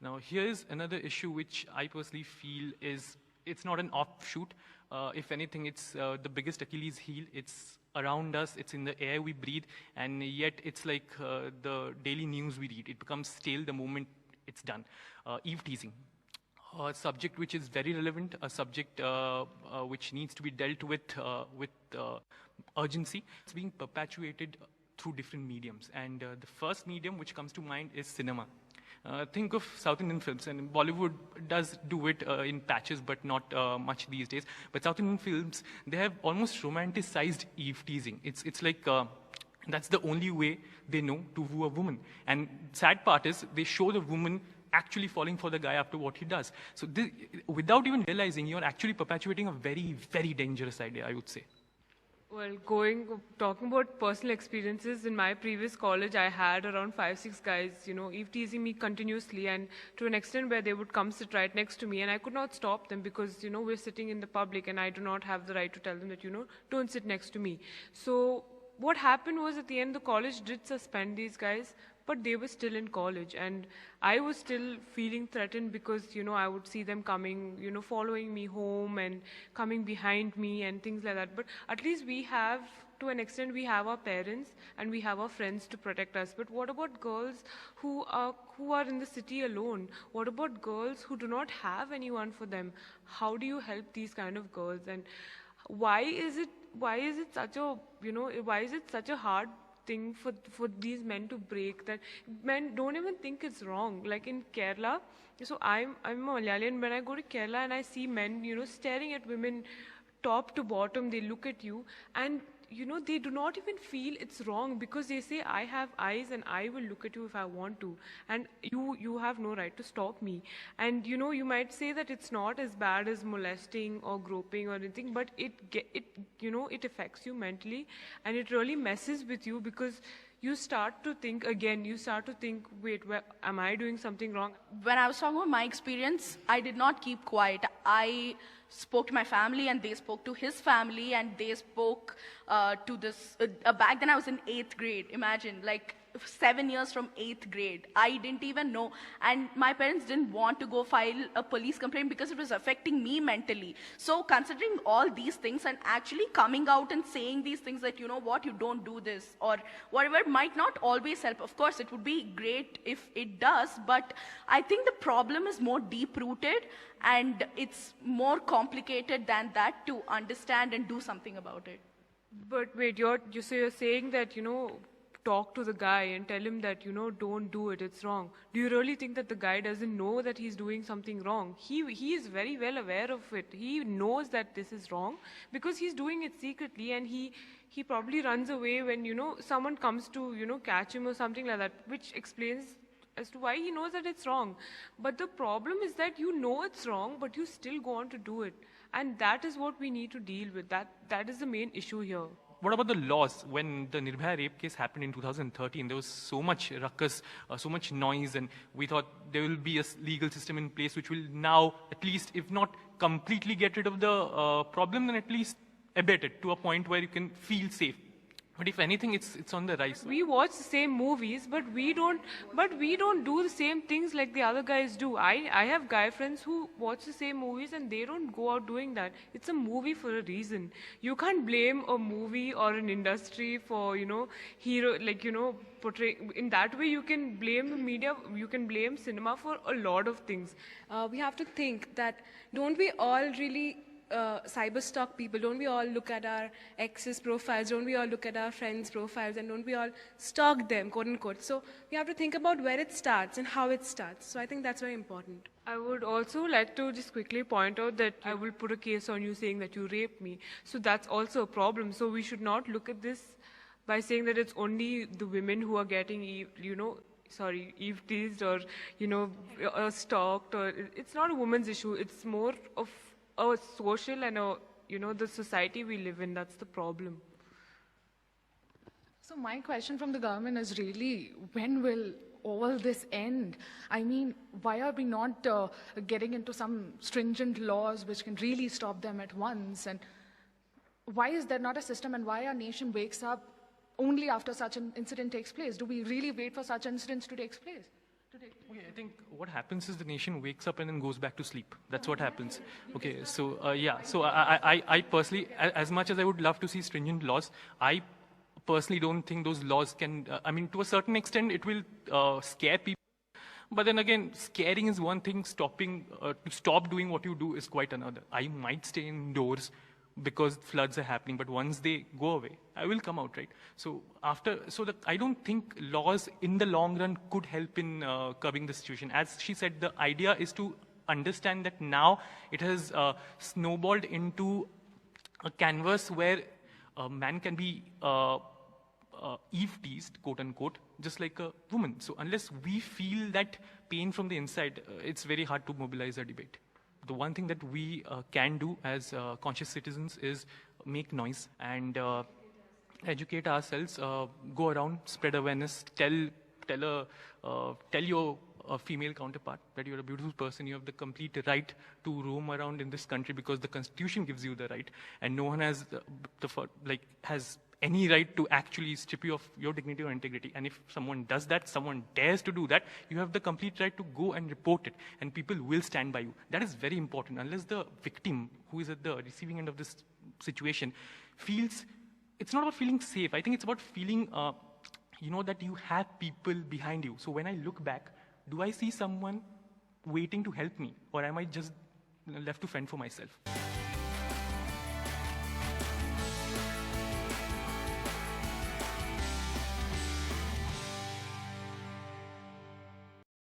Now, here's another issue which I personally feel is it's not an offshoot. If anything, it's the biggest Achilles heel. It's around us, it's in the air we breathe, and yet it's like the daily news we read. It becomes stale the moment it's done. Eve teasing. A subject which is very relevant, a subject which needs to be dealt with urgency. It's being perpetuated through different mediums. And the first medium which comes to mind is cinema. Think of South Indian films, and Bollywood does do it in patches, but not much these days. But South Indian films, they have almost romanticized Eve teasing. It's like that's the only way they know to woo a woman. And sad part is they show the woman actually falling for the guy after what he does. So this, without even realizing, you're actually perpetuating a very, very dangerous idea, I would say. Well, talking about personal experiences, in my previous college, I had around 5-6 guys, eve teasing me continuously, and to an extent where they would come sit right next to me, and I could not stop them because, we're sitting in the public, and I do not have the right to tell them that, don't sit next to me. So what happened was, at the end, the college did suspend these guys, but they were still in college, and I was still feeling threatened because, I would see them coming, following me home and coming behind me and things like that. But at least we have, to an extent, we have our parents and we have our friends to protect us. But what about girls who are in the city alone? What about girls who do not have anyone for them? How do you help these kind of girls? And why is it such a hard thing for these men to break, that men don't even think it's wrong? Like in Kerala, so I'm a Malayalian. When I go to Kerala and I see men, staring at women top to bottom, they look at you and they do not even feel it's wrong because they say, I have eyes and I will look at you if I want to, and you have no right to stop me. And you might say that it's not as bad as molesting or groping or anything, but it affects you mentally, and it really messes with you because you start to think, wait, am I doing something wrong? When I was talking about my experience, I did not keep quiet. I spoke to my family and they spoke to his family, and they spoke to this, back then I was in 8th grade, imagine, like 7 years from 8th grade. I didn't even know, and my parents didn't want to go file a police complaint because it was affecting me mentally. So considering all these things and actually coming out and saying these things that, you don't do this or whatever, might not always help. Of course, it would be great if it does, but I think the problem is more deep-rooted and it's more complicated than that to understand and do something about it. But wait, you're saying that, talk to the guy and tell him that, don't do it, it's wrong. Do you really think that the guy doesn't know that he's doing something wrong? He is very well aware of it. He knows that this is wrong because he's doing it secretly, and he probably runs away when, someone comes to, catch him or something like that, which explains as to why he knows that it's wrong. But the problem is that you know it's wrong, but you still go on to do it. And that is what we need to deal with. That is the main issue here. What about the laws? When the Nirbhaya rape case happened in 2013, there was so much ruckus, so much noise, and we thought there will be a legal system in place which will now, at least, if not completely get rid of the problem, then at least abate it to a point where you can feel safe. But if anything, it's on the rise. We watch the same movies, but we don't do the same things like the other guys do. I have guy friends who watch the same movies and they don't go out doing that. It's a movie for a reason. You can't blame a movie or an industry for, portraying. In that way, you can blame the media, you can blame cinema for a lot of things. We have to think that don't we all really cyber stalk people? Don't we all look at our exes' profiles? Don't we all look at our friends' profiles? And don't we all stalk them, quote unquote? So we have to think about where it starts and how it starts. So I think that's very important. I would also like to just quickly point out that I will put a case on you saying that you raped me. So that's also a problem. So we should not look at this by saying that it's only the women who are getting, eve teased or, stalked. Or it's not a woman's issue. It's more of a social and the society we live in. That's the problem. So my question from the government is really, when will all this end? I mean, why are we not getting into some stringent laws which can really stop them at once? And why is there not a system, and why our nation wakes up only after such an incident takes place? Do we really wait for such incidents to take place? Okay, I think what happens is the nation wakes up and then goes back to sleep. That's what happens. Okay, so yeah, so I personally, as much as I would love to see stringent laws, I personally don't think those laws can, I mean, to a certain extent, it will scare people. But then again, scaring is one thing, to stop doing what you do is quite another. I might stay indoors because floods are happening, but once they go away, I will come out, right? So I don't think laws in the long run could help in curbing the situation. As she said, the idea is to understand that now it has snowballed into a canvas where a man can be eve-teased, quote unquote, just like a woman. So unless we feel that pain from the inside, it's very hard to mobilize a debate. The one thing that we can do as conscious citizens is make noise and educate ourselves, go around, spread awareness, tell your female counterpart that you're a beautiful person, you have the complete right to roam around in this country because the Constitution gives you the right, and no one has has any right to actually strip you of your dignity or integrity. And if someone does that, someone dares to do that, you have the complete right to go and report it, and people will stand by you. That is very important. Unless the victim, who is at the receiving end of this situation, feels, it's not about feeling safe. I think it's about feeling, that you have people behind you. So when I look back, do I see someone waiting to help me, or am I just left to fend for myself?